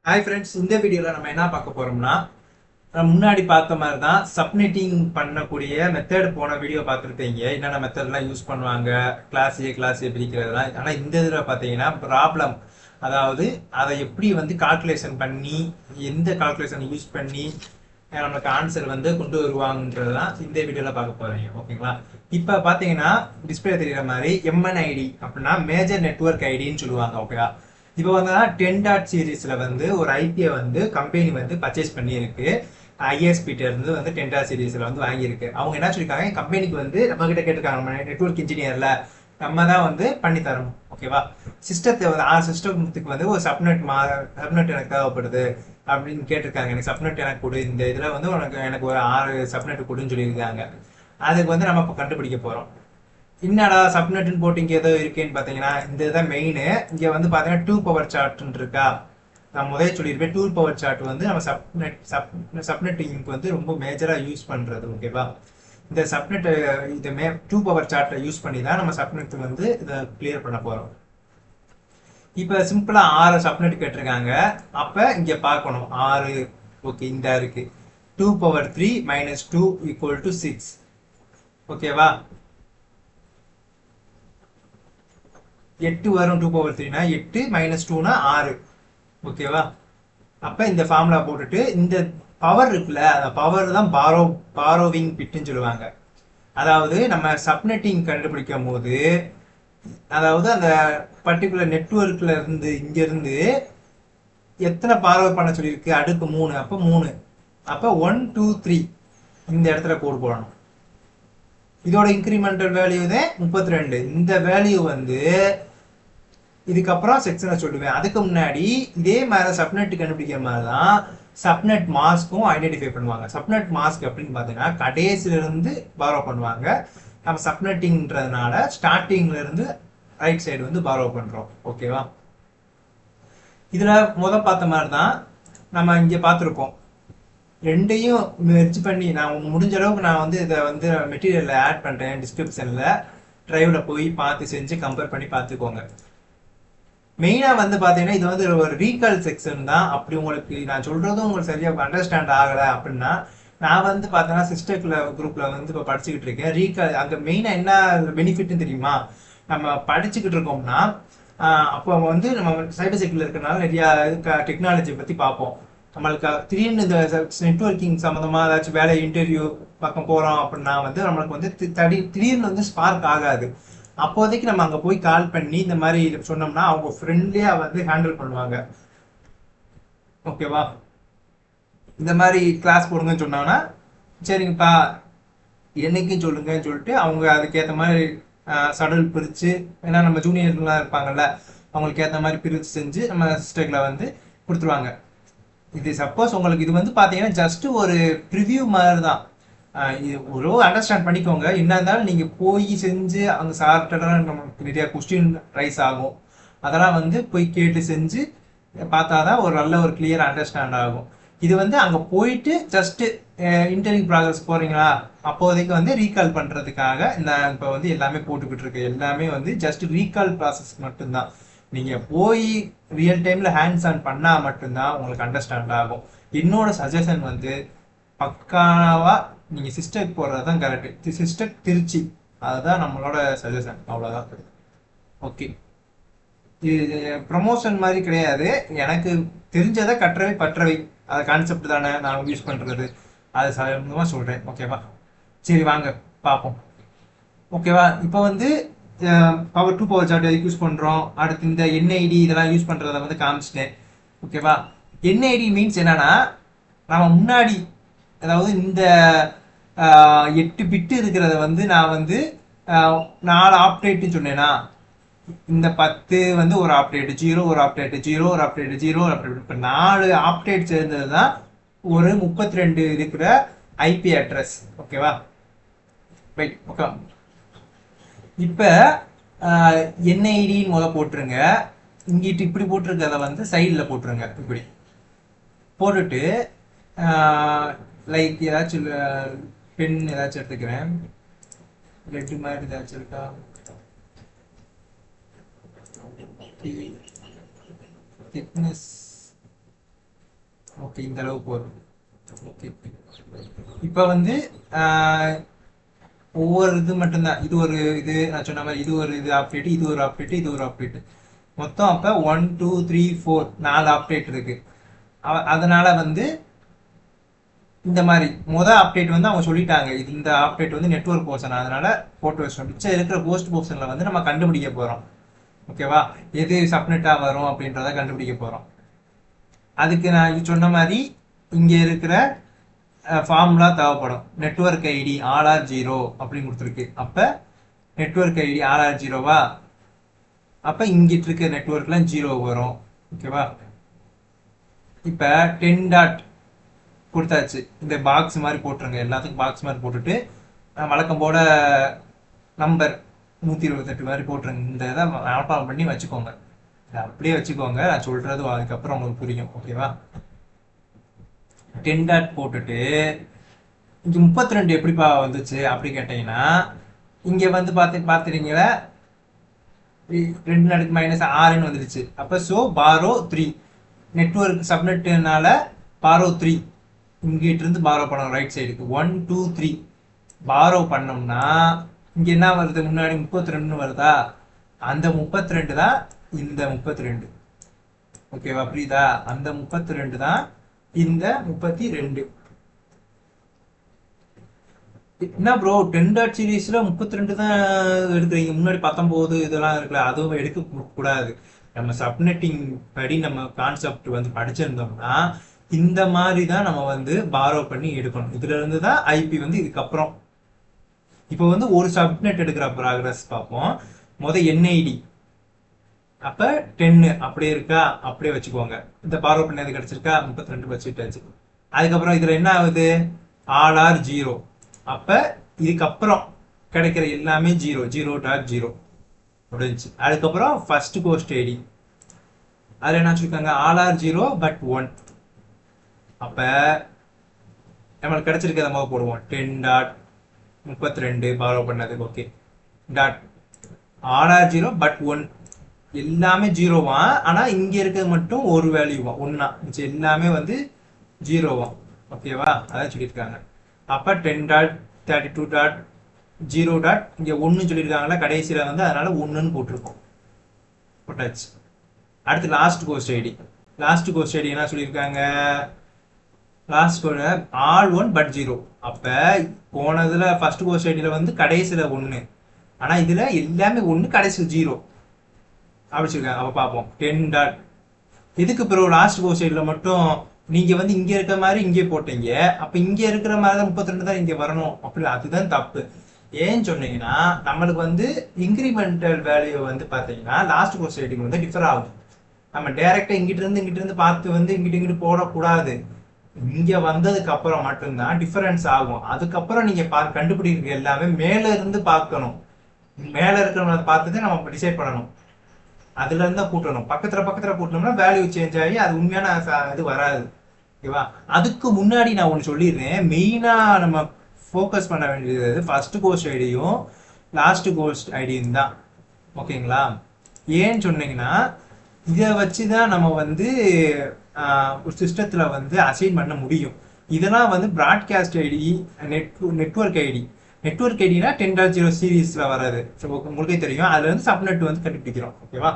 Hi friends, இந்த வீடியோவில் நம்ம என்ன பார்க்க போறோம்னா முன்னாடி பார்த்த மாதிரி தான் சப்நெட்டிங் பண்ணக்கூடிய மெத்தட். போன வீடியோ பார்த்துருப்பீங்க, என்னென்ன மெத்தட்லாம் யூஸ் பண்ணுவாங்க, கிளாஸ் ஏ பிரிக்கிறதுலாம். ஆனால் இந்த இதில் பார்த்தீங்கன்னா ப்ராப்ளம், அதாவது அதை எப்படி வந்து கால்குலேஷன் பண்ணி எந்த கால்குலேஷன் யூஸ் பண்ணி நமக்கு ஆன்சர் வந்து கொண்டு வருவாங்கன்றது தான் இந்த வீடியோவில் பார்க்க போறீங்க. ஓகேங்களா? இப்போ பார்த்தீங்கன்னா டிஸ்பிளே தெரியுற மாதிரி எம்என்ஐடி அப்படின்னா மேஜர் நெட்வொர்க் ஐடின்னு சொல்லுவாங்க. ஓகேவா? இப்போ வந்து 10 டாட் சீரீஸ்ல வந்து ஒரு ஐபியை வந்து கம்பெனி வந்து பர்ச்சேஸ் பண்ணியிருக்கு. ஐஎஸ்பிட்ட இருந்து வந்து 10 டாட் சீரீஸ்ல வந்து வாங்கியிருக்கு. அவங்க என்ன சொல்லியிருக்காங்க, கம்பெனிக்கு வந்து நம்ம கிட்ட கேட்டிருக்காங்க, நம்ம நெட்வொர்க் இன்ஜினியர்ல நம்ம தான் வந்து பண்ணி தரணும். ஓகேவா? சிஸ்டத்தை வந்து சிஸ்டத்துக்கு வந்து ஒரு சப்நெட் எனக்கு தேவைப்படுது அப்படின்னு கேட்டிருக்காங்க. எனக்கு சப்நெட் எனக்கு கொடு, இந்த இதில் வந்து எனக்கு ஒரு 6 சப்நெட் கொடுன்னு சொல்லியிருக்காங்க. அதுக்கு வந்து நம்ம இப்போ கண்டுபிடிக்க போகிறோம். என்னடா சப்நெட்னு போட்டு இங்கே ஏதோ இருக்கேன்னு பார்த்தீங்கன்னா, இந்த இதான் மெயின். இங்கே வந்து பார்த்தீங்கன்னா 2 பவர் சார்ட்னு இருக்கா. நான் முதல்ல சொல்லியிருப்பேன், 2 பவர் சார்ட் வந்து நம்ம சப்நெட்டிங்க்கு வந்து ரொம்ப மேஜராக யூஸ் பண்ணுறது. ஓகேவா? இந்த சப்நெட் இந்த 2 பவர் சார்ட்டை யூஸ் பண்ணி தான் நம்ம சப்நெட் வந்து இதை கிளியர் பண்ண போகிறோம். இப்போ சிம்பிளாக 6 சப்நெட் கேட்டிருக்காங்க. அப்போ இங்கே பார்க்கணும் 6. ஓகே, இந்த இருக்கு 2 பவர் 3 - 2 = 6. ஓகேவா? 8 வரும். 2 பவர் 3னா 8 - 2னா 6. ஓகேவா? அப்ப இந்த ஃபார்முலா போட்டுட்டு இந்த பவர் இருக்குல்ல, அந்த பவர் தான் பாரோவிங் பிட்னு சொல்லுவாங்க. அதாவது நம்ம சப்நெட்டிங் கண்டுபிடிக்கும் போது, அதாவது அந்த பர்டிகுலர் நெட்வொர்க்ல இருந்து இங்க இருந்து எத்தனை பாரோ பண்ண சொல்லியிருக்கு, அடுக்கு 3. அப்ப 3. அப்ப 1 2 3 இந்த இடத்துல கோடு போடணும். இதோட இன்கிரிமெண்டல் வேல்யூ தான் 32. இந்த வேல்யூ வந்து இதுக்கப்புறம் செக்ஷனை சொல்லுவேன். அதுக்கு முன்னாடி இதே மாதிரி சப்நெட் கண்டுபிடிக்கிற மாதிரி தான் சப்நெட் மாஸ்க்கும் ஐடென்டிஃபை பண்ணுவாங்க. சப்நெட் மாஸ்க் அப்படின்னு பார்த்தீங்கன்னா கடைசில இருந்து பாரோ பண்ணுவாங்க. நம்ம சப்நெட்டிங்ன்றதுனால ஸ்டார்டிங்ல இருந்து ரைட் சைடு வந்து பாரோ பண்றோம். ஓகேவா? இதுல பார்த்த மாதிரி தான் நம்ம இங்க பார்த்துருப்போம். ரெண்டையும் மெர்ஜ் பண்ணி நான் முடிஞ்ச அளவுக்கு நான் வந்து இதை வந்து மெட்டீரியல்ல ஆட் பண்றேன். டிஸ்கிரிப்ஷன்ல டிரைவ்ல போய் பார்த்து செஞ்சு கம்பேர் பண்ணி பார்த்துக்கோங்க. மெயினா வந்து பாத்தீங்கன்னா இது வந்து ஒரு ரீகால் செக்ஷன் தான். அப்படி உங்களுக்கு நான் சொல்றதும் உங்களுக்கு சரியா அண்டர்ஸ்டாண்ட் ஆகல அப்படின்னா, நான் வந்து பாத்தீங்கன்னா சிஸ்டர்ல குரூப்ல வந்து இப்போ படிச்சுக்கிட்டு இருக்கேன். ரீகால் அங்க மெயினா என்ன பெனிஃபிட்னு தெரியுமா? நம்ம படிச்சுக்கிட்டு இருக்கோம்னா அப்போ வந்து நம்ம சைபர் செக்யூரிட்டில இருக்கிறனால நிறைய டெக்னாலஜி பத்தி பார்ப்போம். நம்மளுக்கு திடீர்னு இந்த நெட்வொர்க்கிங் சம்மந்தமா ஏதாச்சும் வேலை இன்டர்வியூ பக்கம் போறோம் அப்படின்னா வந்து நம்மளுக்கு வந்து திடீர்னு வந்து ஸ்பார்க் ஆகாது. அப்போதைக்கு நம்ம அங்க போய் கால் பண்ணி இந்த மாதிரி சொன்னோம்னா அவங்க ஃப்ரெண்ட்லியா வந்து ஹேண்டில் பண்ணுவாங்க. ஓகேவா? இந்த மாதிரி கிளாஸ் போடுங்கன்னு சொன்னாங்கன்னா, சரிங்கப்பா என்னைக்கும் சொல்லுங்கன்னு சொல்லிட்டு அவங்க அதுக்கேற்ற மாதிரி சடல் பிரித்து, ஏன்னா நம்ம ஜூனியர்லாம் இருப்பாங்கல்ல, அவங்களுக்கு ஏற்ற மாதிரி பிரித்து செஞ்சு நம்ம சிஸ்டர்ல வந்து கொடுத்துருவாங்க. இது சப்போஸ் உங்களுக்கு இது வந்து பார்த்தீங்கன்னா ஜஸ்ட் ஒரு ப்ரிவியூ மாதிரி தான். இது ஒரு அண்டர்ஸ்டாண்ட் பண்ணிக்கோங்க. என்ன இருந்தாலும் நீங்கள் போய் செஞ்சு அங்கே சார்ட்டடாக நமக்கு நிறைய கொஸ்டின் ரைஸ் ஆகும். அதெல்லாம் வந்து போய் கேட்டு செஞ்சு பார்த்தா தான் ஒரு நல்ல ஒரு கிளியர் அண்டர்ஸ்டாண்ட் ஆகும். இது வந்து அங்கே போயிட்டு ஜஸ்ட் இன்டர்வியூ ப்ராசஸ் போறீங்களா, அப்போதைக்கு வந்து ரீகால் பண்ணுறதுக்காக இந்த இப்போ வந்து எல்லாமே போட்டுக்கிட்டு இருக்கு. எல்லாமே வந்து ஜஸ்ட் ரீகால் ப்ராசஸ் மட்டும்தான். நீங்கள் போய் ரியல் டைமில் ஹேண்ட்ஸ் ஆன் பண்ணால் மட்டும்தான் உங்களுக்கு அண்டர்ஸ்டாண்ட் ஆகும். என்னோட சஜஷன் வந்து பக்காவா நீங்கள் சிஸ்டர் போடுறது தான் கரெக்டு. சிஸ்டர் திருச்சி, அதுதான் நம்மளோட சஜஷன். அவ்வளோதான். ஓகே, இது ப்ரமோஷன் மாதிரி கிடையாது. எனக்கு தெரிஞ்சதை கற்றவை பற்றவை, அது கான்செப்ட் தானே நான் யூஸ் பண்ணுறது. அது சம்பந்தமாக சொல்கிறேன். ஓகேவா? சரி, வாங்க பார்ப்போம். ஓகேவா? இப்போ வந்து பவர் 2 பவர் சார்ட் எதுக்கு யூஸ் பண்ணுறோம், அடுத்து இந்த என்ஐடி இதெல்லாம் யூஸ் பண்ணுறத வந்து காமிச்சிட்டேன். ஓகேவா? என்ஐடி மீன்ஸ் என்னன்னா, நம்ம முன்னாடி அதாவது இந்த 8 பிட்டு இருக்கிறத வந்து நான் வந்து 4 ஆப்டேட்னு சொன்னேன்னா, இந்த 10 வந்து ஒரு ஆப்டேட், 0 ஒரு ஆப்டேட், 0 ஒரு ஆப்டேட், 0 ஒரு ஆப்டேட், இப்போ 4 ஆப்டேட் சேர்ந்தது தான் ஒரு 32 இருக்கிற ஐபி அட்ரஸ். ஓகேவா? ரைட். ஓகே, இப்போ என்ஐடின்னு போட்டுருங்க. இங்கிட்டு இப்படி போட்டிருக்கிறத வந்து சைடில் போட்டுருங்க. இப்படி போட்டுட்டு லைக் ஏதாச்சும் பென் ஏதாச்சும் எடுத்துக்கிறேன். லெட்டு மாதிரி ஏதாச்சும் இருக்கா? thickness ஓகே, இந்த அளவு போதும். ஓகே, இப்போ வந்து ஆஹ், ஒவ்வொரு இது மட்டும்தான். இது ஒரு இது நான் சொன்ன மாதிரி, இது ஒரு இது அப்டேட், இது ஒரு அப்டேட், இது ஒரு அப்டேட். மொத்தம் அப்போ 1 2 3 4 4 அப்டேட் இருக்கு. அதனால வந்து இந்த மாதிரி அப்டேட் வந்து அவங்க சொல்லிட்டாங்க, இது இந்த அப்டேட் வந்து நெட்வொர்க் போர்ஷன், அதனால போட்டு வச்சோம். மிச்சம் இருக்கிற போஸ்ட் போர்ஷன்ல வந்து நம்ம கண்டுபிடிக்க போறோம். ஓகேவா? எது சப்னெட்டா வரும் அப்படின்றத கண்டுபிடிக்க போறோம். அதுக்கு நான் சொன்ன மாதிரி இங்க இருக்கிற ஃபார்முலா தேவைப்படும். நெட்வொர்க் ஐடி RR0 அப்படின்னு கொடுத்துருக்கு. அப்ப நெட்வொர்க் ஐடி RR0வா, அப்ப இங்கிட்டு இருக்க நெட்வொர்க்லாம் 0 வரும். ஓகேவா? இப்ப 10 டாட் கொடுத்தாச்சு. இந்த பாக்ஸ் மாதிரி போட்டுருங்க, எல்லாத்துக்கும் பாக்ஸ் மாதிரி போட்டுட்டு வழக்கம் போல நம்பர் 128 மாதிரி போட்டுருங்க. இந்த இதை மனப்பாடம் பண்ணி வச்சுக்கோங்க. இதை அப்படியே வச்சுக்கோங்க, நான் சொல்றது அதுக்கப்புறம் உங்களுக்கு புரியும். ஓகேவா? 10 டாட் போட்டுட்டு இங்க 32 எப்படிப்பா வந்துச்சு அப்படி கேட்டீங்கன்னா, இங்க வந்து பாத்துறீங்களா, 2 - 6ன்னு வந்துருச்சு. அப்ப ஸோ பாரோ 3, நெட்வொர்க் சப்நெட்னால பாரோ 3, இங்கிட்ட இருந்து பாரோ பண்ணணும் ரைட் சைடுக்கு. 1 2 3 பாரோ பண்ணோம்னா இங்க என்ன வருது, முன்னாடி 32 வருதா, அந்த 32 தான் இந்த 32. ஓகேவா? புரியுதா? அந்த 32 தான் இந்த 32. என்ன ப்ரோ 10 டாட் சீரீஸ்ல 32 தான் எடுக்கிறீங்க, முன்னாடி 19 இதெல்லாம் இருக்குல்ல, அதுவும் எடுக்க கூடாது. நம்ம சப்நெட்டிங் படி நம்ம கான்செப்ட் வந்து படிச்சிருந்தோம்னா இந்த மாதிரி தான் நம்ம வந்து பாரோ பண்ணி எடுக்கணும். இதுல இருந்து தான் ஐபி வந்து இதுக்கப்புறம். இப்போ வந்து ஒரு சப்நெட் எடுக்கிற ப்ராக்ரஸ் பார்ப்போம். என்ஐடி அப்ப 10 அப்படியே இருக்கா, அப்படியே வச்சுக்கோங்க. இந்த பாரோ பண்ணது கிடைச்சிருக்கா, 32 வச்சுட்டாச்சு. அதுக்கப்புறம் இதுல என்ன ஆகுது, RR0. அப்ப இதுக்கப்புறம் கிடைக்கிற எல்லாமே 0 முடிஞ்சு. அதுக்கப்புறம் ஃபர்ஸ்ட் கோஸ்ட் ஐடி அதுல என்ன வச்சிருக்காங்க, RR0 பட் 1. அப்ப நம்மளுக்கு கிடைச்சிருக்கிறத நம்ம போடுவோம். 10.32 பாரோ பண்ணது. ஓகே, டாட் RR0 பட் 1 எல்லாமே 0வா, ஆனா இங்க இருக்கிறது மட்டும் ஒரு வேல்யூவா, 1. மிச்சம் எல்லாமே வந்து 0வா. ஓகேவா? அதான் சொல்லியிருக்காங்க. அப்ப 10.32.0 டாட் இங்க 1 சொல்லியிருக்காங்களா கடைசியில வந்து, அதனால 1ன்னு போட்டிருக்கோம். போட்டாச்சு. அடுத்து லாஸ்ட் கோஸ்ட் ஐடி என்ன சொல்லியிருக்காங்க, லாஸ்ட் ஆல் 1 பட் 0. அப்ப போனதுல ஃபர்ஸ்ட் கோஸ்ட் ஐடியில வந்து கடைசியில 1, ஆனா இதுல எல்லாமே 1 கடைசியில் 0 அப்படி சொல்லிருக்காங்க. அப்ப பார்ப்போம் 10 டாட் இதுக்கு பிறகு லாஸ்ட் கோஸ்ட் ஐடியில மட்டும் நீங்க வந்து இங்க இருக்கிற மாதிரி இங்கே போட்டீங்க, அப்ப இங்க இருக்கிற மாதிரி தான் 32 தான் இங்க வரணும். அப்படி அதுதான் தப்பு. ஏன்னு சொன்னீங்கன்னா நம்மளுக்கு வந்து இன்கிரிமெண்டல் வேல்யூ வந்து பாத்தீங்கன்னா லாஸ்ட் கோஸ்ட் ஐடிக்கு வந்து டிஃபர் ஆகும். நம்ம டைரக்டா இங்கிட்டு இருந்து பார்த்து வந்து இங்கிட்டு போடக்கூடாது. இங்க வந்ததுக்கு அப்புறம் மட்டும்தான் டிஃபரன்ஸ் ஆகும். அதுக்கப்புறம் நீங்க கண்டுபிடிக்கிற எல்லாமே மேல இருந்து பார்க்கணும். மேல இருக்கிறவங்க பார்த்துட்டு நம்ம டிசைட் பண்ணணும். அதுல இருந்தா கூட்டணும். பக்கத்துல கூட்டணும்னா வேல்யூ சேஞ்ச் ஆகி அது உண்மையான இது வராது. ஓகேவா? அதுக்கு முன்னாடி நான் ஒன்று சொல்லிடுறேன். மெயினா நம்ம ஃபோக்கஸ் பண்ண வேண்டியது ஃபர்ஸ்ட் கோஸ்ட் ஐடியும் லாஸ்ட் கோஸ்ட் ஐடியும் தான். ஓகேங்களா? ஏன்னு சொன்னீங்கன்னா இதை வச்சுதான் நம்ம வந்து ஒரு சிஸ்டத்துல வந்து அசைன் பண்ண முடியும். இதெல்லாம் வந்து broadcast ID, network ID. Network ஐடினா 10.0 சீரீஸ்ல வராது, உங்களுக்கே தெரியும். அதுல இருந்து சப்நெட் வந்து கண்டுபிடிக்கிறோம். ஓகேவா?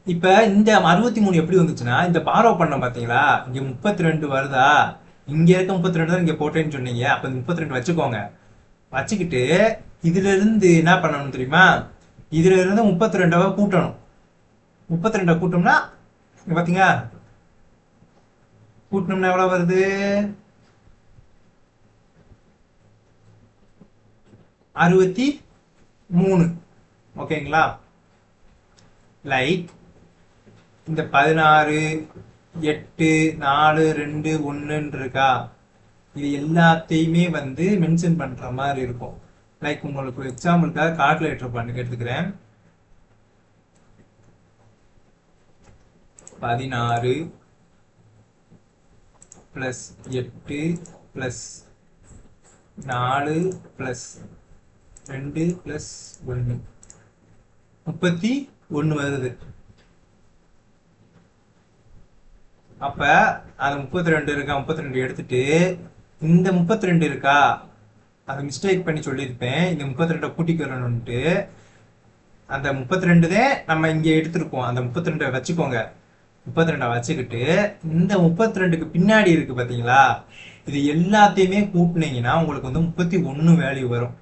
இப்ப இந்த 63 எப்படி வந்துச்சுன்னா, இந்த பாரோ பண்ண பாத்தீங்களா, இங்க 32 வருதா, இங்க இருக்க 32 தான் இங்க போட்டேன்னு சொன்னீங்க. அப்ப 32 வச்சுக்கோங்க. வச்சுக்கிட்டு இதுல இருந்து என்ன பண்ணணும் தெரியுமா, இதுல இருந்து 32 கூட்டணும். 32 கூட்டம்னா பாத்தீங்களா, கூட்டணும்னா எவ்வளவு வருது, 63. ஓகேங்களா? லைக் இந்த 16 8 4 2 1 இருக்கா, இது எல்லாத்தையுமே வந்து மென்ஷன் பண்ற மாதிரி இருக்கும். லைக் உங்களுக்கு எக்ஸாம்பிளுக்காக கால்குலேட்டர் பண்ணி எடுத்துக்கிறேன். 16 + 8 + 4 + 2 + 1 31 வருது. அப்ப அது 32 இருக்கா, 32 எடுத்துட்டு இந்த 32 இருக்கா, அது மிஸ்டேக் பண்ணி சொல்லியிருப்பேன். இந்த 32 கூட்டிக்கிறோம்னுட்டு அந்த 32 தான் நம்ம இங்க எடுத்திருக்கோம். அந்த 32 வச்சுக்கோங்க. 32 வச்சுக்கிட்டு இந்த 32க்கு பின்னாடி இருக்கு பாத்தீங்களா, இது எல்லாத்தையுமே கூட்டினீங்கன்னா உங்களுக்கு வந்து 31 வேல்யூ வரும்.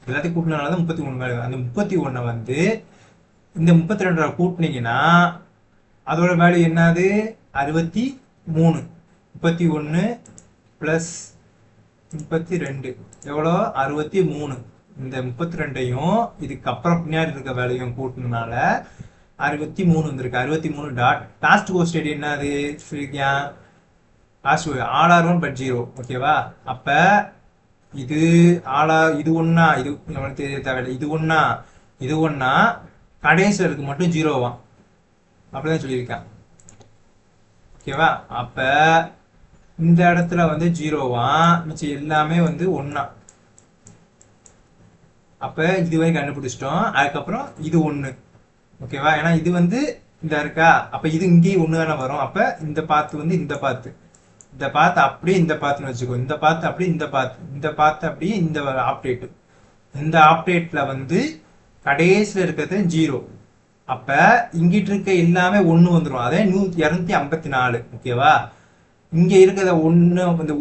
எல்லாத்தையும் கூட்டினால தான் 31 வேல்யூ. அந்த 31 வந்து இந்த 32 கூட்டினீங்கன்னா அதோட வேல்யூ என்னது, 63. 31 பிளஸ் 32 எவ்வளோ, 63. இந்த 32ஐயும் இதுக்கப்புறம் பின்னாடி இருக்க வேலையும் கூட்டினால 63 வந்திருக்கு. 63 டாட் லாஸ்ட் கோஸ்ட் ஸ்டேட் என்னது, லாஸ்ட் ஆல் ஆர் 1 பட் 0. ஓகேவா? அப்ப இது இது ஒன்னா, இது நம்மளுக்கு தெரிய தேவையில்லை. இது ஒன்னா கடைசியில் இருக்கு மட்டும் 0வா, அப்படிதான் சொல்லியிருக்கேன். ஓகேவா? அப்ப இந்த இடத்துல வந்து 0வா, மிச்சம் எல்லாமே வந்து 1. அப்ப இதுவரை கண்டுபிடிச்சிட்டோம். அதுக்கப்புறம் இது 1. ஓகேவா? ஏன்னா இது வந்து இந்த இருக்கா, அப்ப இது இங்கேயும் 1 தானே வரும். அப்ப இந்த பாத்து வந்து இந்த பாத்து அப்படியே இந்த பாத்துன்னு வச்சுக்கோ. இந்த பாத்து அப்படியே இந்த பாத்து அப்படியே இந்த ஆப்டேட். இந்த ஆப்டேட்ல வந்து கடைசியில் இருக்கிறது 0. அப்ப இங்கிட்டு இருக்க எல்லாமே 1 வந்துடும். அதே 254. ஓகேவா? இங்க இருக்கிறத 1 வந்து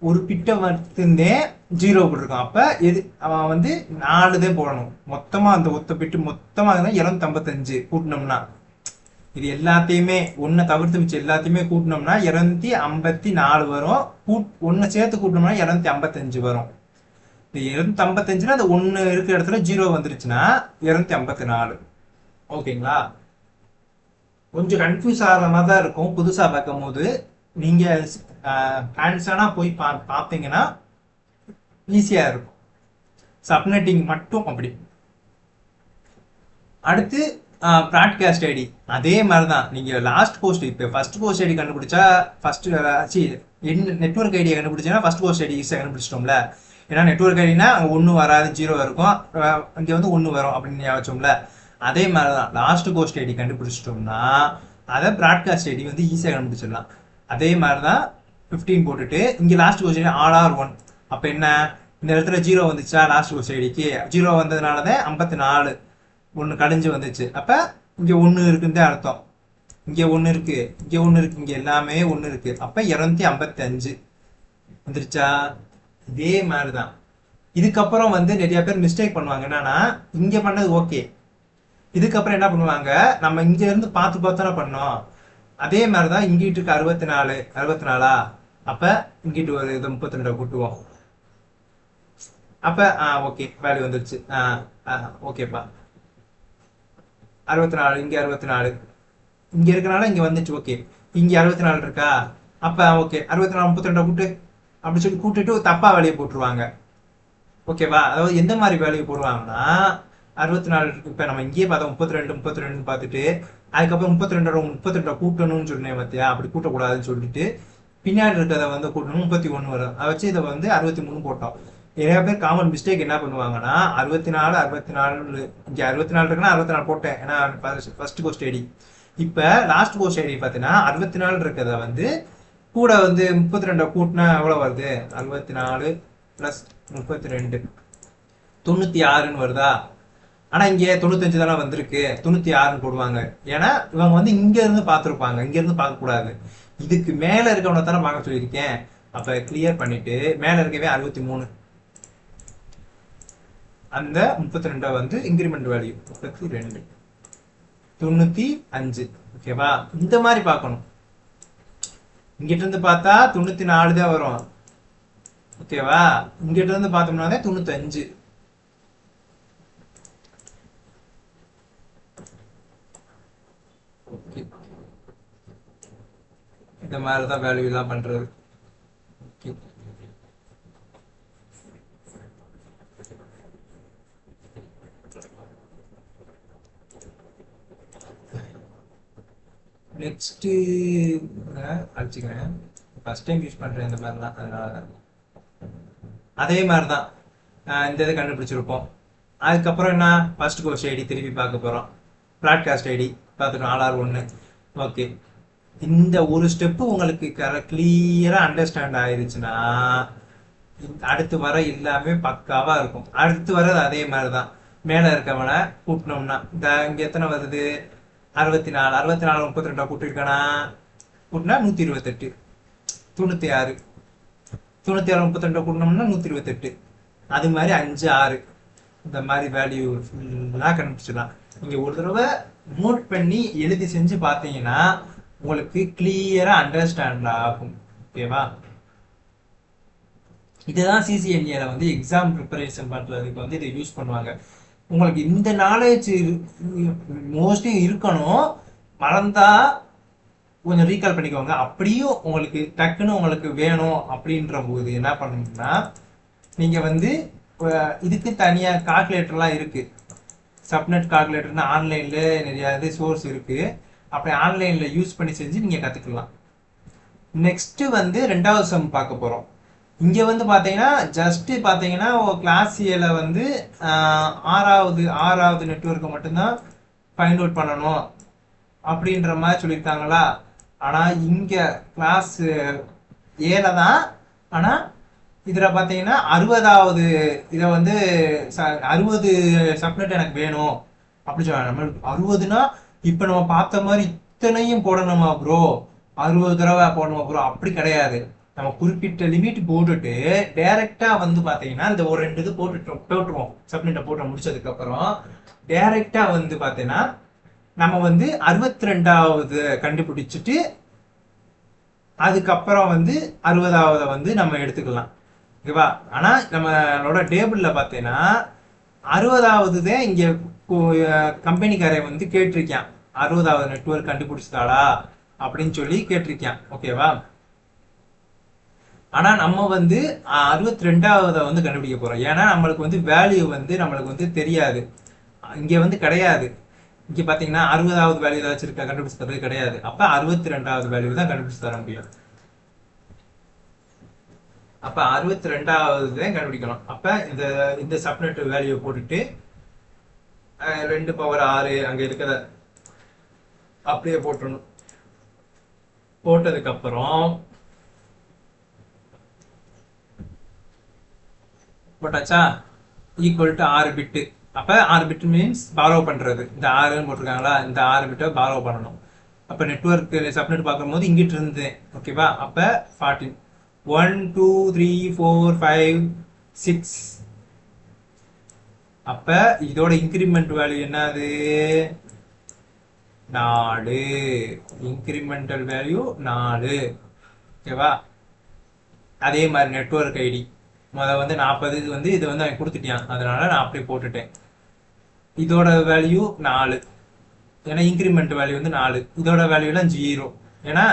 ஒரு பிட்ட மட்டும்தே 0 போட்டிருக்கான். அப்ப அவன் வந்து 4 தான் போடணும். மொத்தமா அந்த ஒத்த பிட்டு மொத்தமா 255 கூட்டினோம்னா, இது எல்லாத்தையுமே 1 தவிர்த்து மிச்சம் எல்லாத்தையுமே கூட்டினோம்னா 254 வரும். 1 சேர்த்து கூட்டினோம்னா 255 வரும். இந்த 255னா அந்த 1 இருக்கிற இடத்துல 0 வந்துருச்சுன்னா 254. ஓகேங்களா? கொஞ்சம் கன்ஃபியூஸ் ஆகிற மாதிரி தான் இருக்கும் புதுசா பார்க்கும் போது. நீங்க ஹேண்ட்ஸானா போய் பார்த்தீங்கன்னா ஈஸியா இருக்கும். சப்நெட்டிங் மட்டும் அப்படி. அடுத்து ப்ராட்காஸ்ட் ஐடி அதே மாதிரி தான். நீங்க லாஸ்ட் போஸ்ட், இப்போ ஃபர்ஸ்ட் போஸ்ட் ஐடி கண்டுபிடிச்சா நெட்வொர்க் ஐடியை கண்டுபிடிச்சா ஃபர்ஸ்ட் போஸ்ட் ஐடி ஈஸியாக கண்டுபிடிச்சிட்டோம்ல. ஏன்னா நெட்வொர்க் ஐடினா அங்கே 1 வராது, 0 இருக்கும். இங்கே வந்து 1 வரும் அப்படின்னு ஞாபகம்ல. அதே மாதிரி தான் லாஸ்ட் போஸ்ட் ஐடி கண்டுபிடிச்சிட்டோம்னா அதை ப்ராட்காஸ்ட் ஐடி வந்து ஈஸியாக கண்டுபிடிச்சிடலாம். அதே மாதிரி தான் 15 போட்டுட்டு இங்கே last post ID all are 1. அப்போ என்ன, இந்த இடத்துல 0 வந்துச்சா லாஸ்ட் போஸ்ட் ஐடிக்கு, 0 வந்ததுனால தான் 54 1 கழிஞ்சு வந்துச்சு. அப்ப இங்க 1 இருக்குன்னு அர்த்தம். இங்க 1 இருக்கு, இங்க 1 இருக்கு, இங்க எல்லாமே 1 இருக்கு. அப்ப 255 வந்துருச்சா? இதே மாதிரிதான். இதுக்கப்புறம் வந்து நிறைய பேர் மிஸ்டேக் பண்ணுவாங்க. என்னன்னா இங்க பண்ணது ஓகே, இதுக்கப்புறம் என்ன பண்ணுவாங்க, நம்ம இங்க இருந்து பார்த்து பார்த்தானே பண்ணோம். அதே மாதிரிதான் இங்கிட்டு இருக்கு 64 அப்ப இங்கிட்டு ஒரு 32 கூட்டுவோம். அப்ப ஓகே வேல்யூ வந்துருச்சு. ஓகேப்பா 64, இங்க 64 இங்க இருக்கனால இங்க வந்துச்சு. ஓகே, இங்க 64 இருக்கா, அப்ப ஓகே 64 32 கூட்டு அப்படி சொல்லி கூட்டிட்டு தப்பா வேலையை போட்டுருவாங்க. ஓகேவா? அதாவது எந்த மாதிரி வேலையை போடுவாங்கன்னா 64 இப்ப நம்ம இங்கேயே பார்த்தோம் 32 பார்த்துட்டு அதுக்கப்புறம் 32 கூட்டணும்னு சொன்னேன் பார்த்தியா, அப்படி கூட்டக்கூடாதுன்னு சொல்லிட்டு பின்னாடி இருக்கிறத வந்து கூட்டணும் 31 வரும். அதை வச்சு இதை வந்து 63 போட்டோம். நிறைய பேர் காமன் மிஸ்டேக் என்ன பண்ணுவாங்கன்னா 64 இங்க 64 இருக்குன்னா 64 போட்டேன், ஏன்னா ஃபர்ஸ்ட் கோஸ்ட் ஐடி. இப்ப லாஸ்ட் கோஸ்ட் ஐடி பார்த்தீங்கன்னா 64 இருக்கிறத வந்து கூட வந்து 32 கூட்டினா எவ்வளவு வருது, 64 பிளஸ் 32 96ன்னு வருதா. ஆனா இங்க 95 தானே வந்திருக்கு, 96ன்னு போடுவாங்க. ஏன்னா இவங்க வந்து இங்க இருந்து பார்த்துருப்பாங்க, இங்க இருந்து பார்க்க கூடாது. இதுக்கு மேல இருக்கவனை தானே பார்க்க சொல்லியிருக்கேன். அப்ப கிளியர் பண்ணிட்டு மேல இருக்கவே 63, அந்த 32 வந்து இன்கிரிமெண்ட் வேல்யூ 32 95. ஓகேவா? இந்த மாதிரி பார்க்கணும். இங்கிட்ட இருந்து பார்த்தா 94 தான் வரும். ஓகேவா? இங்கிட்ட இருந்து பார்த்தோம்னா 95. இந்த மாதிரி தான் வேல்யூ எல்லாம் பண்றது. நெக்ஸ்ட் அடிச்சுக்கிறேன், ஃபர்ஸ்ட் டைம் யூஸ் பண்றேன் இந்த மாதிரிலாம், அதனால அதே மாதிரிதான் இந்த இதை கண்டுபிடிச்சிருப்போம். அதுக்கப்புறம் என்ன, ஃபர்ஸ்ட் கோர்ஸ் ஐடி திருப்பி பார்க்க போறோம். ப்ராட்காஸ்ட் ஐடி பார்த்துட்டோம், ஆல் ஆர் 1. ஓகே, இந்த ஒரு ஸ்டெப்பு உங்களுக்கு கிளியரா அண்டர்ஸ்டாண்ட் ஆயிருச்சுன்னா அடுத்து வர எல்லாமே பக்காவா இருக்கும். அடுத்து வர்றது அதே மாதிரிதான். மேல இருக்கவனை கூட்டினோம்னா இந்த இங்க எத்தனை வருது, 64. 64 32 கூட்டிருக்கானா, கூட்டினா 128. 96. 96 32 கூட்டினோம்னா 128. அது மாதிரி 5 6 இந்த மாதிரி வேல்யூ ஃபுல்லாக கண்டுபிடிச்சிடலாம். நீங்க ஒரு தடவை நோட் பண்ணி எழுதி செஞ்சு பார்த்தீங்கன்னா உங்களுக்கு கிளியரா அண்டர்ஸ்டாண்ட் ஆகும். ஓகேவா? இதுதான் சிசிஎன்ஏல வந்து எக்ஸாம் ப்ரிப்பரேஷன் பண்றதுக்கு வந்து இதை யூஸ் பண்ணுவாங்க. உங்களுக்கு இந்த நாலேஜ் மோஸ்ட்லி இருக்கணும். மறந்தா கொஞ்சம் ரீகால் பண்ணிக்கோங்க. அப்படியும் உங்களுக்கு டக்குன்னு உங்களுக்கு வேணும் அப்படின்ற போது என்ன பண்ணணும்னா நீங்க வந்து இதுக்கு தனியா கால்குலேட்டர்லாம் இருக்கு. சப்நெட் கால்குலேட்டர்னு ஆன்லைன்ல நிறைய சோர்ஸ் இருக்கு. அப்படி ஆன்லைன்ல யூஸ் பண்ணி செஞ்சு நீங்க கத்துக்கலாம். நெக்ஸ்ட் வந்து 2வது சம் பார்க்க போறோம். இங்க வந்து பாத்தீங்கன்னா ஜஸ்ட் பாத்தீங்கன்னா கிளாஸ் ஏல வந்து ஆறாவது நெட்வொர்க்கை மட்டும்தான் ஃபைண்ட் அவுட் பண்ணணும் அப்படின்ற மாதிரி சொல்லியிருக்காங்களா. ஆனா இங்க கிளாஸ் ஏல தான். ஆனா இதுல பாத்தீங்கன்னா 60வது இதை வந்து 60 சப்நெட் எனக்கு வேணும் அப்படி சொல்றாங்க. நம்ம 60னா இப்ப நம்ம பார்த்த மாதிரி இத்தனையும் போடணுமா ப்ரோ, 60 தடவை போடணுமா ப்ரோ, அப்படி கிடையாது. நம்ம குறிப்பிட்ட லிமிட் போட்டுட்டு டைரக்டா வந்து பாத்தீங்கன்னா இந்த ஒரு 2 இது போட்டுருவோம். சப்நெட்டை போட்டு முடிச்சதுக்கு அப்புறம் டைரக்டா வந்து பாத்தீங்கன்னா நம்ம வந்து 62வது கண்டுபிடிச்சிட்டு அதுக்கப்புறம் வந்து 60வது வந்து நம்ம எடுத்துக்கலாம். ஓகேவா? ஆனா நம்மளோட டேபிள்ல பாத்தீங்கன்னா 60வது தான் இங்க கம்பெனிக்காரன் வந்து கேட்டிருக்கான், 60வது நெட்வொர்க் கண்டுபிடிச்சிட்டாளா அப்படின்னு சொல்லி கேட்டிருக்கான். ஓகேவா? ஆனா நம்ம வந்து 62வது வந்து கண்டுபிடிக்க போறோம். ஏன்னா நம்மளுக்கு வந்து வேல்யூ வந்து நம்மளுக்கு வந்து தெரியாது, இங்க வந்து கிடையாது. இங்க பாத்தீங்கன்னா 60வது வேல்யூ ஏதாச்சும் இருக்கா கண்டுபிடிச்சு தரது கிடையாது. அப்ப 62வது வேல்யூ தான் கண்டுபிடிச்சு தர முடியும். அப்ப 62வது தான் கண்டுபிடிக்கணும். அப்ப இந்த சப்நெட் வேல்யூ போட்டுட்டு 2 பவர் 6 அங்க இருக்கிற அப்படியே போட்டணும். போட்டதுக்கு அப்புறம் போட்டாச்சா, ஈக்குவல் டு 6 பிட்டு. அப்ப 6 பிட் மீன்ஸ் பாரோ பண்றது. இந்த 6 போட்டிருக்காங்களா, இந்த 6 பிட்டை பாரோ பண்ணணும். அப்ப நெட்வொர்க் சப்நெட் பார்க்கும்போது இங்கிட்டு இருந்து ஓகேவா. அப்ப 14 1 2 3 4 5 6. அப்ப இதோட இன்கிரிமெண்ட் வேல்யூ என்னது, 4. Incremental value 4. ஓகேவா? அதே மாதிரி நெட்வொர்க் ஐடி வந்து 40. இது வந்து அவன் கொடுத்துட்டான், அதனால நான் அப்படியே போட்டுட்டேன். இதோட வேல்யூ 4, ஏன்னா இன்கிரிமெண்ட் வேல்யூ வந்து 4. இதோட வேல்யூலாம் 0. ஏன்னா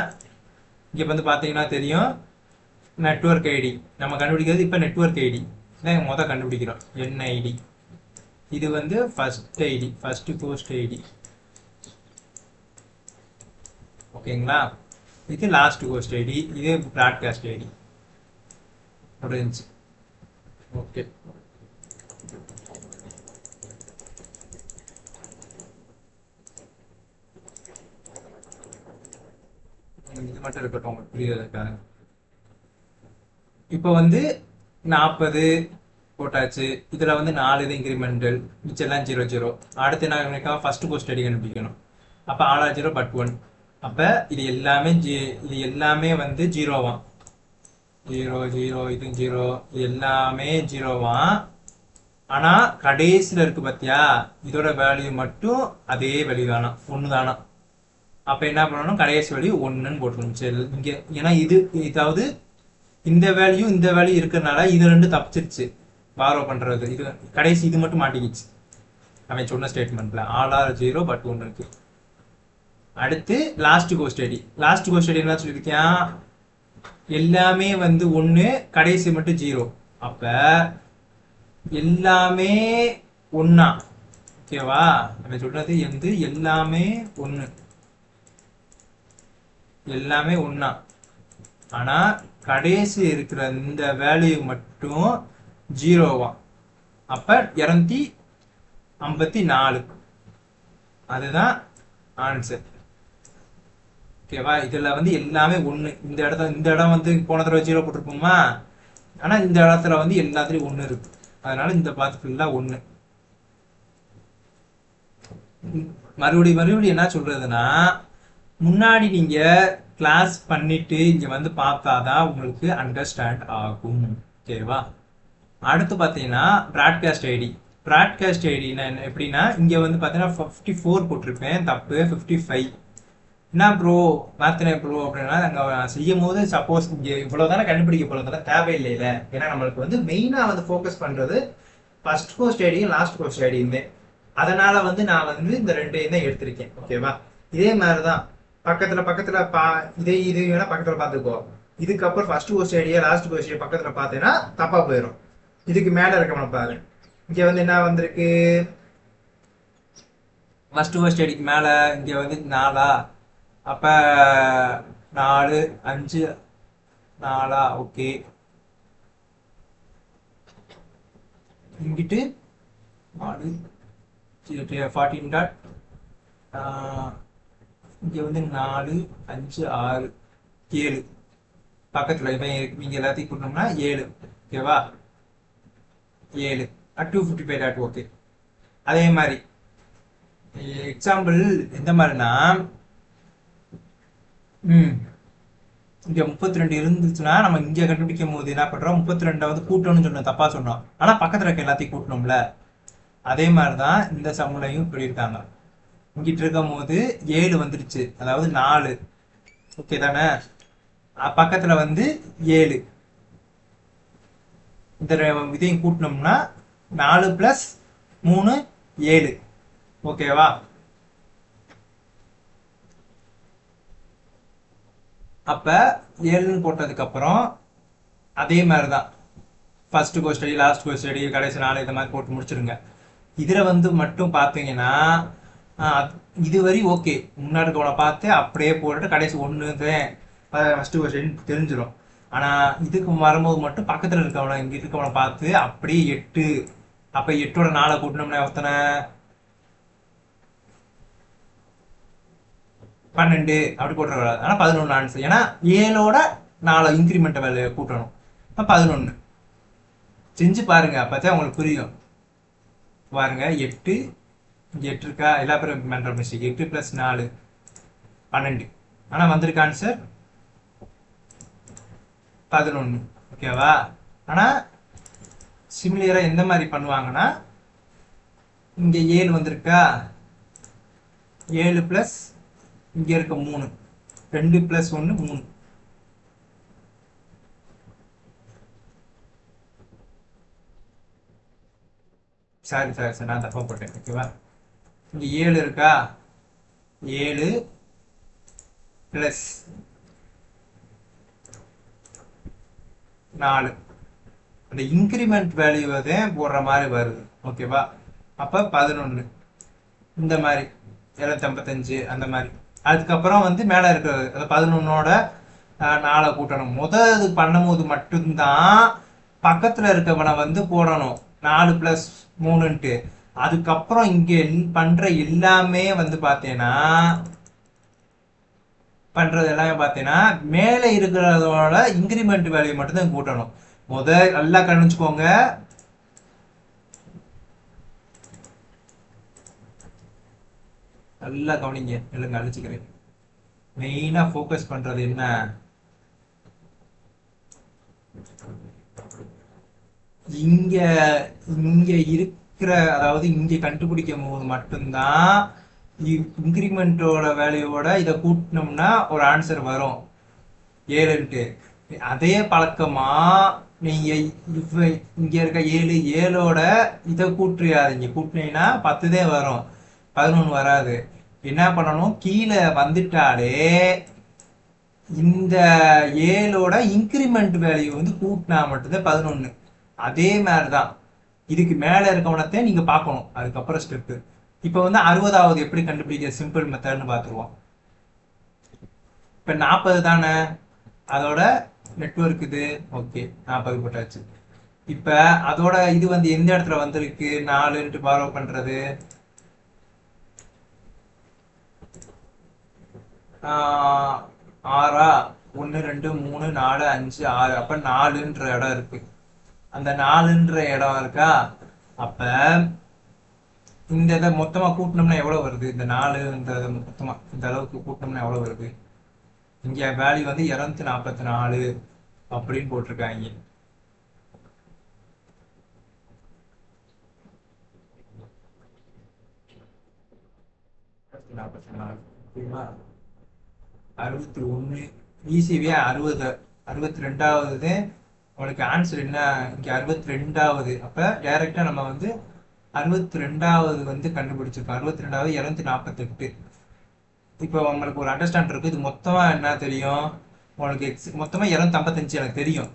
இங்க வந்து பாத்தீங்கன்னா தெரியும் நெட்வொர்க் ஐடி நம்ம கண்டுபிடிக்கிறது. இப்ப நெட்வொர்க் ஐடி தான் மொதல் கண்டுபிடிக்கிறோம், என்ஐடி. இது வந்து first ID, first post ID. ஓகேங்களா? இது லாஸ்ட் போஸ்ட் ஐடி, இது பிராட்காஸ்ட் ஐடி. முடிஞ்சு. ஓகே, இது மட்டும் இருக்கட்டும் உங்களுக்கு புரியுறதுக்காக. இப்போ வந்து 40 போட்டாச்சு. இதுல வந்து 4 இது இன்கிரிமெண்டல், மிச்சம் எல்லாம் 0 0. அடுத்து என்ன, ஃபர்ஸ்ட் போஸ்ட் ஐடி கண்டுபிடிக்கணும். அப்ப ஆல் ஆர் 0 பட் 1. அப்ப இது எல்லாமே வந்து 0வாம். 0 0, இது 0, இது எல்லாமே 0வாம். ஆனா கடைசியில இருக்கு பாத்தியா, இதோட வேல்யூ மட்டும் அதே வேல்யூ தானா, 1 தானா. அப்ப என்ன பண்ணணும், கடைசி வேல்யூ 1ன்னு போட்டுருணும். சரி, இங்க ஏன்னா இதாவது இந்த வேல்யூ இருக்கிறதுனால இது 2 தப்பிச்சிருச்சு பாரோ பண்றது. இது கடைசி இது மட்டும் மாட்டிக்கிச்சு அவன் சொன்ன ஸ்டேட்மெண்ட்ல, ஆல் ஆர் 0 பட் 1 இருக்கு. அடுத்து last host ID. Last host ID என்ன சொல்லியிருக்கேன், எல்லாமே வந்து 1, கடைசி மட்டும் 0. அப்ப எல்லாமே 1. ஓகேவா? அவன் சொல்றது வந்து எல்லாமே 1, எல்லாமே 1. ஆனா கடைசி இருக்கிற இந்த வேல்யூ மட்டும் 0வாம். அப்ப 254. அதுதான் ஆன்சர். ஓகேவா? இதுல வந்து எல்லாமே ஒண்ணு. இந்த இடம் வந்து போன தடவை 0 போட்டிருப்போமா, ஆனா இந்த இடத்துல வந்து எல்லாத்துலயும் ஒண்ணு இருக்கு. அதனால இந்த பாத் ஃபுல்லா ஒண்ணு. மறுபடியும் என்ன சொல்றதுன்னா, முன்னாடி நீங்க கிளாஸ் பண்ணிட்டு இங்க வந்து பார்த்தாதான் உங்களுக்கு அண்டர்ஸ்டாண்ட் ஆகும். ஓகேவா? அடுத்து பார்த்தீங்கன்னா ப்ராட்காஸ்ட் ஐடி. ப்ராட்காஸ்ட் ஐடினா எப்படின்னா, இங்க வந்து பார்த்தீங்கன்னா 54 போட்டிருப்பேன், தப்பு 55. என்ன ப்ரோ மாத்தினேன் ப்ரோ அப்படின்னா, நாங்கள் செய்யும் போது சப்போஸ் இங்கே இவ்வளோதானே கண்டுபிடிக்க போகிறதுல தேவையில்லைல. ஏன்னா நம்மளுக்கு வந்து மெயினாக வந்து ஃபோக்கஸ் பண்ணுறது ஃபர்ஸ்ட் கோர்ஸ் ஐடியும் லாஸ்ட் கோர்ஸ் ஐடியுமே. அதனால வந்து நான் வந்து இந்த ரெண்டையும் தான் எடுத்திருக்கேன். ஓகேவா? இதே மாதிரி தான் பக்கத்தில் பக்கத்தில் இது வேணா பக்கத்தில் பார்த்துக்கோ. இதுக்கப்புறம் first course idea last course idea பக்கத்தில் பார்த்தேன்னா தப்பாக போயிடும். இதுக்கு மேலே இருக்கணும் பாரு. இங்கே வந்து என்ன வந்திருக்கு, ஃபர்ஸ்ட் கோர்ஸ் ஐடிக்கு மேலே இங்கே வந்து 4. அப்ப 4 5 4. ஓகே, இங்கிட்டு 4 14 டாட். இங்க வந்து 4 5 6 7 பக்கத்துல இவங்க எல்லாத்தையும் கூட்டணும்னா 7. ஓகேவா? 7 255 டாட். ஓகே, அதே மாதிரி எக்ஸாம்பிள் எந்த மாதிரினா, இங்க 32 இருந்துச்சுன்னா நம்ம இங்க கண்டுபிடிக்கும் போது என்ன பண்றோம், 32 வந்து கூட்டணும்னு சொன்னோம், தப்பா சொன்னோம். ஆனா பக்கத்துல இருக்க எல்லாத்தையும் கூட்டணும்ல. அதே மாதிரிதான் இந்த சம்முலையும் இப்படி இருக்காங்க. இங்கிட்டு இருக்கும் போது 7 வந்துருச்சு, அதாவது 4. ஓகே தானே? பக்கத்துல வந்து 7. இந்த இதையும் கூட்டினோம்னா 4 + 3 7. ஓகேவா? அப்ப 7ன்னு போட்டதுக்கு அப்புறம் அதே மாதிரிதான் first course study last course study கடைசி 4 இந்த மாதிரி போட்டு முடிச்சிருங்க. இதுல வந்து மட்டும் பார்த்தீங்கன்னா இதுவரை ஓகே, முன்னாடி இருக்கவனை பார்த்து அப்படியே போட்டுட்டு கடைசி 1 ஃபர்ஸ்ட் கோர்ஸ் ஸ்டடி தெரிஞ்சிடும். ஆனா இதுக்கு வரும்போது மட்டும் பக்கத்துல இருக்கவனை இங்க இருக்கவனை பார்த்து அப்படியே 8. அப்ப 8ஓட 4 கூட்டணும்னா எத்தனை, 12 அப்படி போட்டுறக்கூடாது. ஆனா 11 ஆன்சர். ஏன்னா 7ஓட 4 இன்க்ரிமெண்ட் வேல்யூ கூட்டணும். 11 செஞ்சு பாருங்க, அப்பதான் உங்களுக்கு புரியும். பாருங்க 8 இங்க 8 இருக்கா, எல்லா பேரும் மென்டல் மிஸ்டேக். 8 + 4 12. ஆனா வந்திருக்க ஆன்சர் 11. ஓகேவா? ஆனா சிமிலியரா எந்த மாதிரி பண்ணுவாங்கன்னா, இங்க 7 வந்திருக்கா, 7 + இங்க இருக்க 3, 2 + 1 3. சாரி நான் தப்பா போட்டேன். ஓகேவா? இங்க 7 இருக்கா, 7 + 4. அந்த இன்கிரிமெண்ட் வேல்யூவை போடுற மாதிரி வருது. ஓகேவா? அப்ப 11 இந்த மாதிரி 755 அந்த மாதிரி. அதுக்கப்புறம் வந்து மேல இருக்கிறது 11ஓட 4 கூட்டணும். முதல் பண்ணும்போது மட்டும்தான் பக்கத்துல இருக்கவனை வந்து போடணும் 4 + 3ன்ட்டு. அதுக்கப்புறம் இங்க பண்ற எல்லாமே வந்து பாத்தீங்கன்னா மேல இருக்கிறதோட இன்கிரிமெண்ட் வேல்யூ மட்டும் தான் கூட்டணும். நல்லா கவனிச்சுக்கோங்க. நல்லா கவனிங்க, இல்லைங்க அழிச்சுக்கிறேன். மெயினா ஃபோக்கஸ் பண்றது என்ன, இங்க இங்க இருக்கிற, அதாவது இங்க கண்டுபிடிக்கும் போது மட்டும்தான் இன்கிரிமெண்டோட வேல்யூவோட இதை கூட்டினோம்னா ஒரு ஆன்சர் வரும் 7ன்ட்டு. அதே பழக்கமா நீங்க இங்க இருக்க 7ஓட இதை கூட்டியாதீங்க. கூட்டினீங்கன்னா 10 தான் வரும், 11 வராது. என்ன பண்ணணும், கீழே வந்துட்டாலே இந்த 7ஓட இன்கிரிமெண்ட் வேல்யூ வந்து கூட்டினா மட்டும்தான் 11. அதே மாதிரிதான் இதுக்கு மேல இருக்கவனத்தை நீங்க பார்க்கணும். அதுக்கப்புறம் ஸ்டெப்பு. இப்ப வந்து 60வது எப்படி கண்டுபிடிக்க சிம்பிள் மெத்தட்னு பார்த்துருவோம். இப்ப 40 தானே அதோட நெட்வொர்க் இது. ஓகே, 40 போட்டாச்சு. இப்ப அதோட இது வந்து எந்த இடத்துல வந்திருக்கு, 4ன்ட்டு பாரோ பண்றது. 6 1 2 3 4 5 6 அப்ப 4ன்ற இடம் இருக்கு. அந்த 4ன்ற இடம் இருக்கா, அப்ப இந்த இதை மொத்தமா கூட்டினோம்னா எவ்வளவு வருது? இந்த 4ன்றத மொத்தமா இந்த அளவுக்கு கூட்டினோம்னா எவ்வளவு வருது? இங்க வேல்யூ வந்து 244 அப்படின்னு போட்டிருக்காங்க. ஓகேவா? 61 ஈஸிவே 60 62வது உங்களுக்கு ஆன்சர் என்ன? இங்க 62வது. அப்ப டைரக்டா நம்ம வந்து 62வது வந்து கண்டுபிடிச்சிருக்கோம். 62வது 248. இப்போ உங்களுக்கு ஒரு அண்டர்ஸ்டாண்ட் இருக்கு. இது மொத்தமா என்ன தெரியும் உங்களுக்கு? மொத்தமா 255 எனக்கு தெரியும்.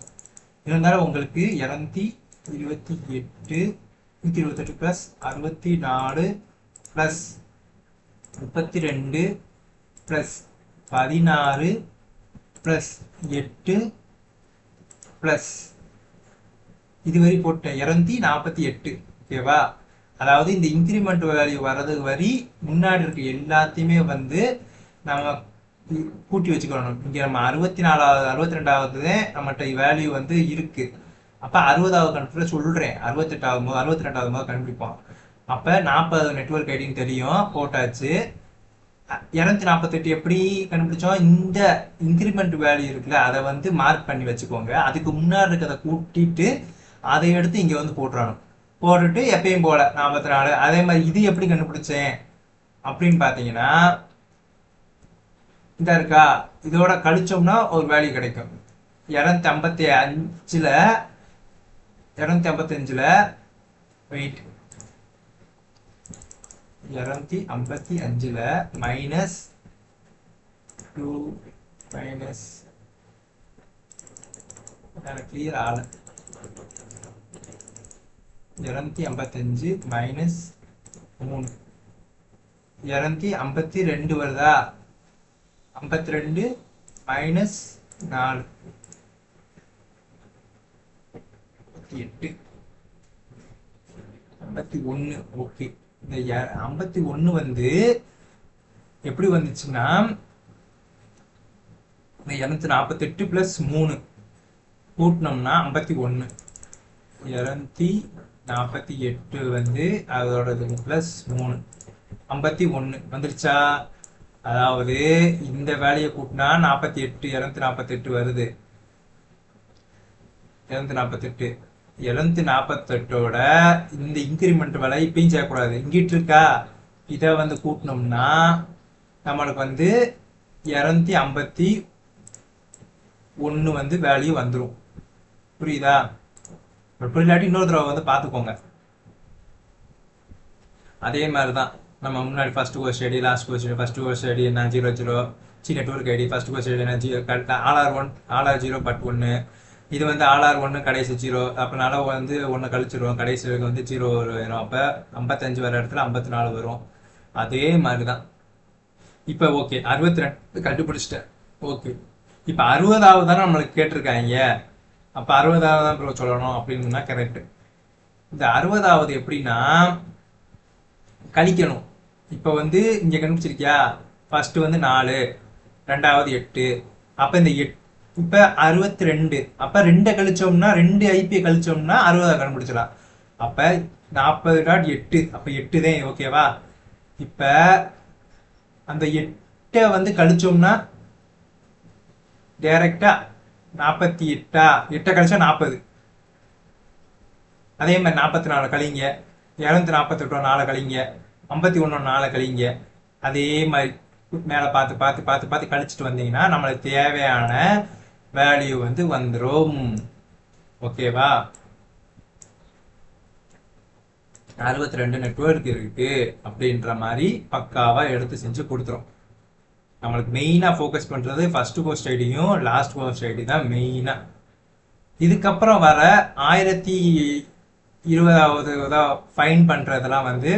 இருந்தாலும் உங்களுக்கு 228 128 plus 64 plus 32 plus 16 plus 8 plus இதுவரை போட்டேன் 248. ஓகேவா? அதாவது இந்த இன்கிரிமெண்ட் வேல்யூ வர்றது வரி முன்னாடி இருக்க எல்லாத்தையுமே வந்து நம்ம கூட்டி வச்சுக்கணும். இங்க நம்ம 64வது 62வது நம்மகிட்ட வேல்யூ வந்து இருக்கு. அப்ப 60வது கணக்குல சொல்றேன். 68வது 62வது கண்டுபிடிப்போம். அப்ப 40 நெட்வொர்க் ஐடின்னு தெரியும், போட்டாச்சு. 248 எப்படி கண்டுபிடிச்சோம்? இந்த இன்கிரிமெண்ட் வேல்யூ இருக்குல்ல, அதை வந்து மார்க் பண்ணி வச்சுக்கோங்க. அதுக்கு முன்னாடி இருக்கிறத கூட்டிட்டு அதை எடுத்து இங்க வந்து போட்டுட்டு எப்பயும் போல 44. அதே மாதிரி இது எப்படி கண்டுபிடிச்சேன் அப்படின்னு பாத்தீங்கன்னா, இந்த இருக்கா, இதோட கழிச்சோம்னா ஒரு வேல்யூ கிடைக்கும். 255ல வெயிட் 255ல மைனஸ் 2 மைனஸ் கிளியர் ஆல 255 மைனஸ் 3 252 வருதா? 52 மைனஸ் 4 8 51. ஓகே, இந்த 51 வந்து எப்படி வந்துச்சுன்னா, இந்த 248 பிளஸ் 3 கூட்டினோம்னா 51. 248 வந்து அதோட பிளஸ் 3 51 வந்துருச்சா? அதாவது இந்த வேலையை கூட்டினா 48 248 வருது. 248 248ஓட இந்த இன்கிரிமெண்ட் வேலை இப்பயும் செய்யக்கூடாது. இங்கிட்டு இருக்கா, இதை வந்து கூட்டினோம்னா நம்மளுக்கு வந்து 251 வந்து வேல்யூ வந்துடும். புரியுதா? புரியலாட்டி இன்னொரு தடவை வந்து பார்த்துக்கோங்க. அதே மாதிரி தான் நம்ம முன்னாடி first course ID last course ID. First course ID என்ன 00 network ID. First course ID என்ன ஆர்ஆர்1 ஆர்ஆர்0 பட் 1. இது வந்து ஆர்ஆர்1 கடைசி 0. அப்பனால வந்து 1 கழிச்சிரும், கடைசி வந்து 0 வரும். அப்போ 55 வர இடத்துல 54 வரும். அதே மாதிரி தான் இப்போ. ஓகே, 62 கண்டுபிடிச்சிட்டேன். ஓகே, இப்போ 60வது தானே நம்மளுக்கு கேட்டிருக்காங்க. அப்போ 60வது தான் சொல்லணும் அப்படின்னா கரெக்ட். இந்த 60வது எப்படின்னா கழிக்கணும். இப்போ வந்து இங்கே கண்டுபிடிச்சிருக்கியா, ஃபர்ஸ்ட் வந்து 4, ரெண்டாவது 8. அப்போ இந்த 8 இப்போ 62. அப்போ 2 கழிச்சோம்னா 2 ஐபியை கழிச்சோம்னா 60 கண்டுபிடிச்சிடலாம். அப்போ 40.8. அப்போ 8 தான். ஓகேவா? இப்போ அந்த 8 வந்து கழிச்சோம்னா டைரக்டா 48. 8 கழிச்சா 40. அதே மாதிரி 44 கழிங்க, 248 4 கழிங்க, 51 4 கழிங்க. அதே மாதிரி மேலே பார்த்து பார்த்து பார்த்து பார்த்து கழிச்சிட்டு வந்தீங்கன்னா நம்மளுக்கு தேவையான வேல்யூ வந்து வந்துடும். ஓகேவா? 62 நெட்வொர்க் இருக்கு அப்படின்ற மாதிரி பக்காவா எடுத்து செஞ்சு கொடுத்துரும். நம்மளுக்கு மெயினா ஃபோக்கஸ் பண்றது ஃபர்ஸ்ட் கோஸ்ட் ஐடியும் லாஸ்ட் கோஸ்ட் ஐடி தான் மெயினா. இதுக்கப்புறம் வர 1020வது ஃபைன் பண்றதெல்லாம் வந்து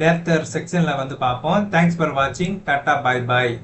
லேப்டர் செக்ஷன்ல வந்து பார்ப்போம். தேங்க்ஸ் ஃபார் வாட்சிங். Tata, bye bye.